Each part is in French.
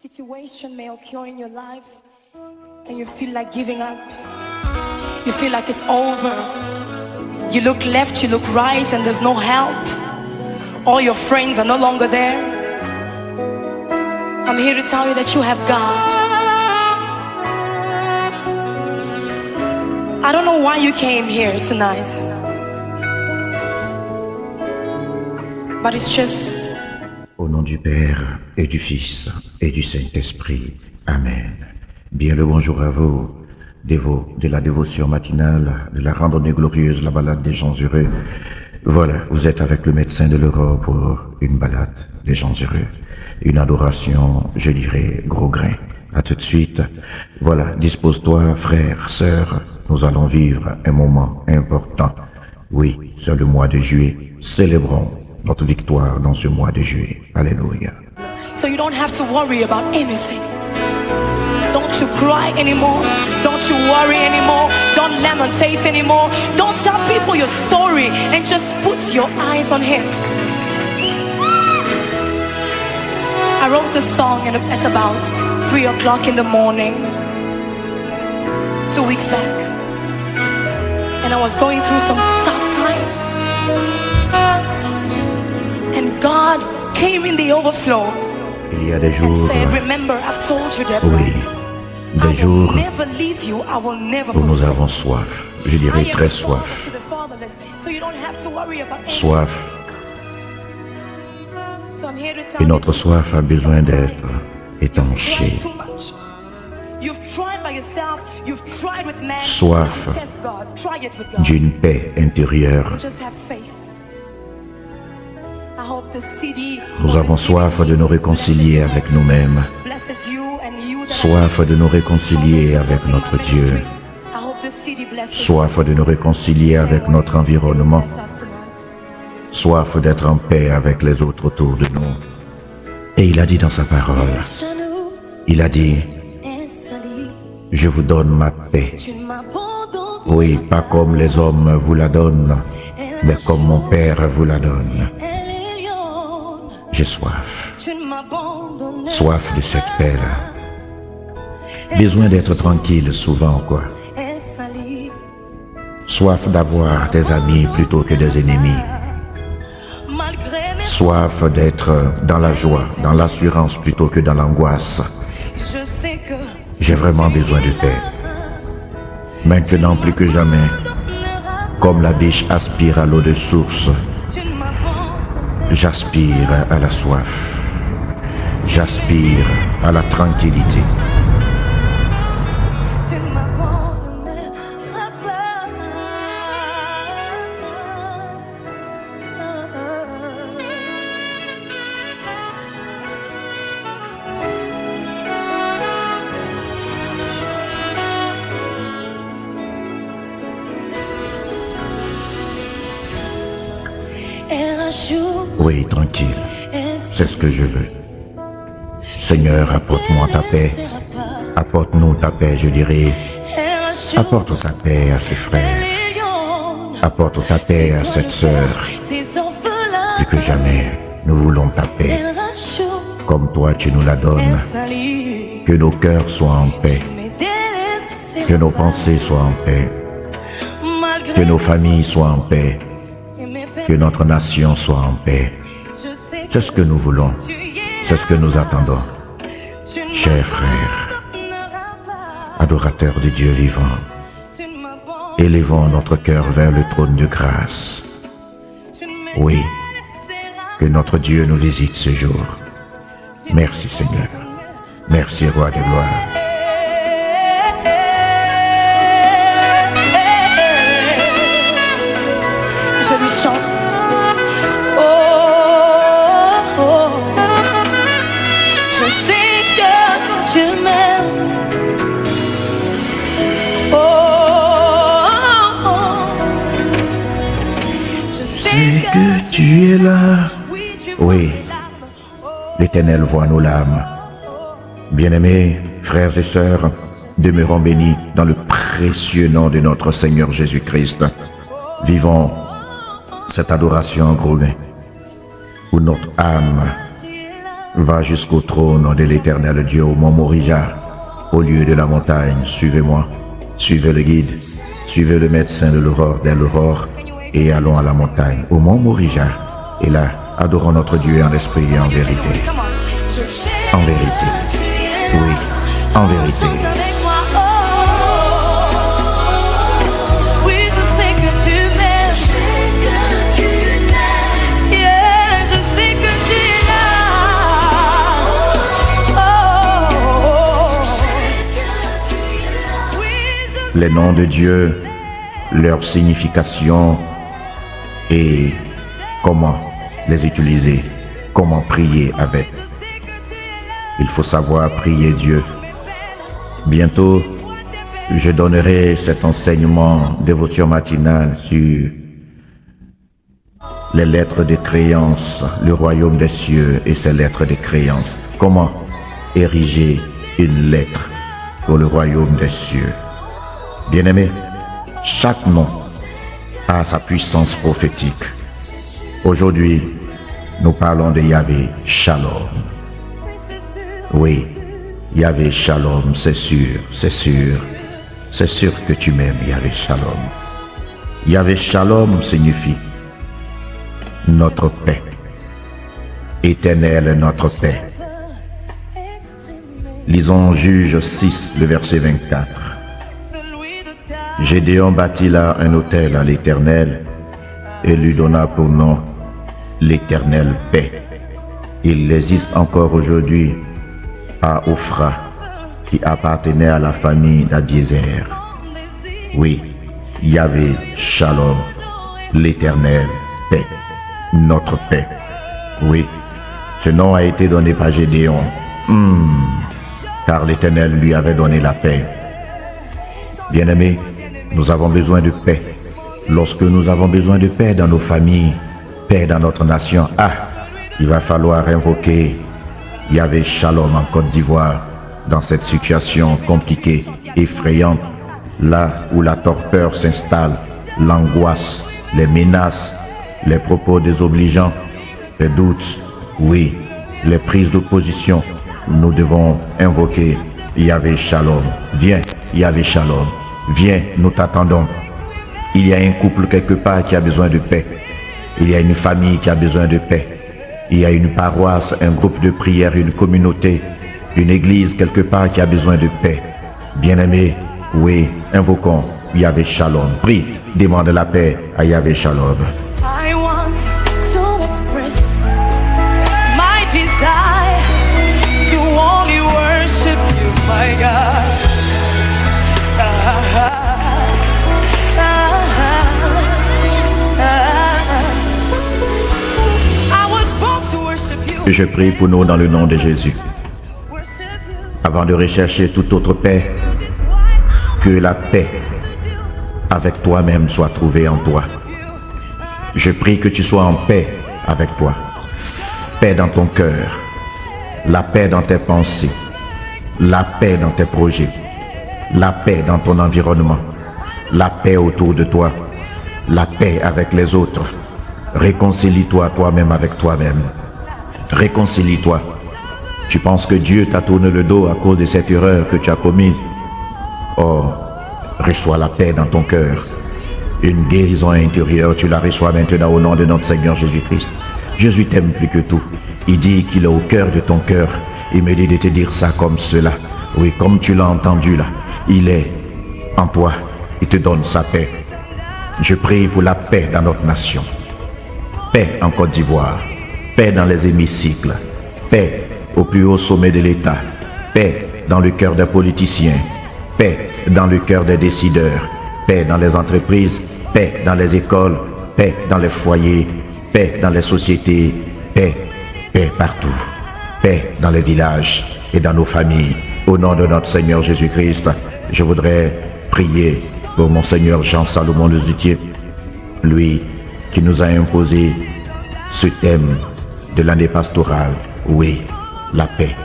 situation may occur in your life and you feel like giving up. You feel like it's over. You look left, you look right, and there's no help. All your friends are no longer there. I'm here to tell you that you have God. I don't know why you came here tonight, but it's just... Au nom du Père et du Fils et du Saint-Esprit. Amen. Bien le bonjour à vous, dévots de la dévotion matinale, de la randonnée glorieuse, la balade des gens heureux. Voilà, vous êtes avec le médecin de l'Europe pour une balade des gens heureux. Une adoration, je dirais, gros grain. À tout de suite. Voilà, dispose-toi, frère, sœur. Nous allons vivre un moment important. Oui, c'est le mois de juillet. Célébrons notre victoire dans ce mois de juillet. Alléluia. So you don't have to worry about anything. Don't you cry anymore. Don't you worry anymore. Don't lamentate anymore. Don't tell people your story and just put your eyes on Him. I wrote this song and it's about 3 o'clock in the morning 2 weeks back, and I was going through some tough times, and God came in the overflow. Il y a des jours, Said, remember, I've told you that oui, des jours never leave you, I will never où nous forsake avons soif. Je you. I dirais am très the father soif. to the fatherless, so you don't have to worry about anything. Soif. So I'm here to tell Et you, notre soif a besoin d'être étanché. you've tried too much. You've tried by yourself, you've tried with man. Soif Test God, try it with God. d'une paix intérieure. Just have faith. I hope the CD Nous avons soif de nous réconcilier avec nous-mêmes. blesses you and you that Soif de nous réconcilier avec notre Dieu. I hope the CD blesses Soif de nous réconcilier avec notre environnement. us tonight. Soif d'être en paix avec les autres autour de nous. Et il a dit dans sa parole, il a dit, je vous donne ma paix. Oui, pas comme les hommes vous la donnent, mais comme mon Père vous la donne. J'ai soif. Soif de cette paix-là. Besoin d'être tranquille souvent, quoi. Soif d'avoir des amis plutôt que des ennemis. Soif d'être dans la joie, dans l'assurance plutôt que dans l'angoisse. J'ai vraiment besoin de paix. Maintenant plus que jamais, comme la biche aspire à l'eau de source, j'aspire à la soif. J'aspire à la tranquillité. Oui, tranquille. C'est ce que je veux. Seigneur, apporte-moi ta paix. Apporte-nous ta paix, je dirais. Apporte ta paix à ce frère. Apporte ta paix à cette sœur. Plus que jamais, nous voulons ta paix. Comme toi, tu nous la donnes. Que nos cœurs soient en paix. Que nos pensées soient en paix. Que nos familles soient en paix. Que notre nation soit en paix. C'est ce que nous voulons. C'est ce que nous attendons. Chers frères, adorateurs de Dieu vivant, élevons notre cœur vers le trône de grâce. Oui, que notre Dieu nous visite ce jour. Merci Seigneur. Merci Roi de gloire. Je lui chante. Je sais que tu m'aimes. Je C'est que tu es là. oui, tu Oui, l'Éternel voit nos larmes. Bien-aimés, frères et sœurs, demeurons bénis dans le précieux nom de notre Seigneur Jésus-Christ. Vivons cette adoration en gros gain, où notre âme Va jusqu'au trône de l'éternel Dieu au mont Morija, au lieu de la montagne. Suivez-moi, suivez le guide, suivez le médecin de l'aurore dès l'aurore, et allons à la montagne, au mont Morija. Et là, adorons notre Dieu en esprit et en vérité. En vérité. Oui, en vérité. Les noms de Dieu, leur signification et comment les utiliser, comment prier avec. Il faut savoir prier Dieu. Bientôt, je donnerai cet enseignement dévotion matinale sur les lettres de créance, le royaume des cieux et ses lettres de créance. Comment ériger une lettre pour le royaume des cieux. Bien-aimés, chaque nom a sa puissance prophétique. Aujourd'hui, nous parlons de Yahvé Shalom. Oui, Yahvé Shalom, c'est sûr, c'est sûr. C'est sûr que tu m'aimes, Yahvé Shalom. Yahvé Shalom signifie notre paix. Éternel, notre paix. Lisons Juge 6, le verset 24. Gédéon bâtit là un autel à l'Éternel et lui donna pour nom l'Éternel paix. Il existe encore aujourd'hui à Ophra, qui appartenait à la famille d'Abiézer. Oui, Yahvé Shalom, l'Éternel paix, notre paix. Oui, ce nom a été donné par Gédéon, car l'Éternel lui avait donné la paix. Bien-aimés, nous avons besoin de paix. Lorsque nous avons besoin de paix dans nos familles, paix dans notre nation, il va falloir invoquer Yahvé Shalom en Côte d'Ivoire dans cette situation compliquée, effrayante, là où la torpeur s'installe, l'angoisse, les menaces, les propos désobligeants, les doutes, oui, les prises de position. Nous devons invoquer Yahvé Shalom. Viens, Yahvé Shalom. Viens, nous t'attendons. Il y a un couple quelque part qui a besoin de paix. Il y a une famille qui a besoin de paix. Il y a une paroisse, un groupe de prière, une communauté, une église quelque part qui a besoin de paix. Bien-aimés, oui, invoquons Yahvé Shalom. Prie, demande la paix à Yahvé Shalom. I want to express my desire to only worship you, my God. I was born to worship you. Je prie pour nous dans le nom de Jésus. Worship you. Avant de rechercher toute autre paix, que la paix avec toi-même soit trouvée en toi. Je prie que tu sois en paix avec toi. Paix dans ton cœur, la paix dans tes pensées, la paix dans tes projets, la paix dans ton environnement, la paix autour de toi, la paix avec les autres. Réconcilie-toi toi-même avec toi-même. Réconcilie-toi. Tu penses que Dieu t'a tourné le dos à cause de cette erreur que tu as commise? Oh, reçois la paix dans ton cœur. Une guérison intérieure, tu la reçois maintenant au nom de notre Seigneur Jésus-Christ. Jésus t'aime plus que tout. Il dit qu'il est au cœur de ton cœur. Il me dit de te dire ça comme cela. Oui, comme tu l'as entendu là. Il est en toi. Il te donne sa paix. Je prie pour la paix dans notre nation. Paix en Côte d'Ivoire. Paix dans les hémicycles. Paix au plus haut sommet de l'État. Paix dans le cœur des politiciens. Paix dans le cœur des décideurs. Paix dans les entreprises. Paix dans les écoles. Paix dans les foyers. Paix dans les sociétés. Paix, paix partout. Paix dans les villages et dans nos familles. Au nom de notre Seigneur Jésus-Christ, je voudrais prier pour mon Seigneur Jean-Salomon Le Zutier, lui qui nous a imposé ce thème de l'année pastorale. Oui, la paix,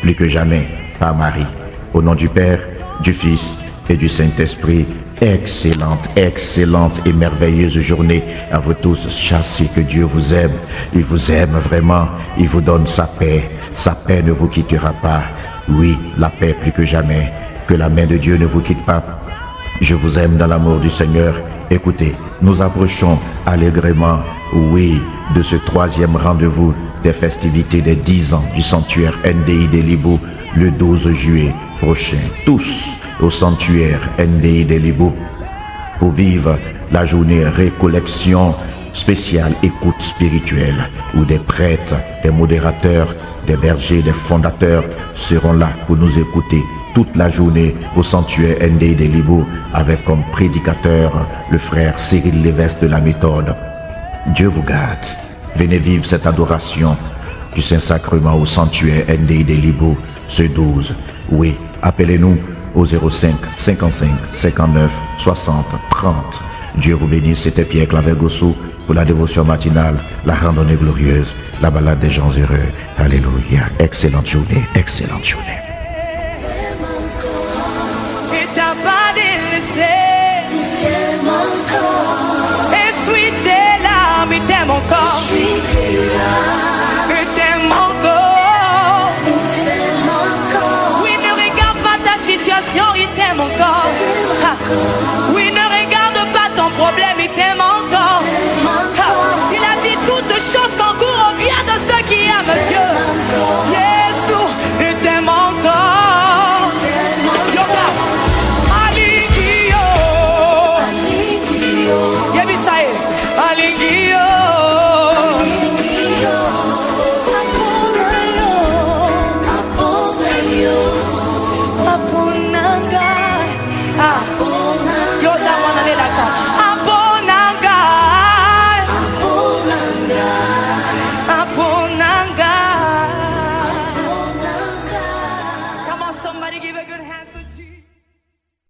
plus que jamais, par Marie. Au nom du Père, du Fils et du Saint-Esprit, excellente, excellente et merveilleuse journée à vous tous. Chassez que Dieu vous aime. Il vous aime vraiment. Il vous donne sa paix. Sa paix ne vous quittera pas. Oui, la paix plus que jamais. Que la main de Dieu ne vous quitte pas. Je vous aime dans l'amour du Seigneur. Écoutez, nous approchons allègrement, oui, de ce troisième rendez-vous des festivités des 10 ans du sanctuaire NDI des Libou le 12 juillet prochain. Tous au sanctuaire NDI des Libou pour vivre la journée récollection spéciale écoute spirituelle où des prêtres, des modérateurs, des bergers, des fondateurs seront là pour nous écouter toute la journée au sanctuaire NDI des Libou avec comme prédicateur le frère Cyril Lévesque de la méthode. Dieu vous garde. Venez vivre cette adoration du Saint-Sacrement au sanctuaire NDI des Libou ce 12. Oui, appelez-nous au 05 55 59 60 30. Dieu vous bénisse, c'était Pierre Claver Gossou pour la dévotion matinale, la randonnée glorieuse, la balade des gens heureux. Alléluia. Excellente journée, excellente journée. Oui, ne regarde pas ton problème, il t'aime encore. Il a dit toutes choses concourent au bien de ceux qui aiment Dieu. Jésus, il t'aime encore. Yoga, Aligio, Yebisae, Aligio. Somebody give a good hand to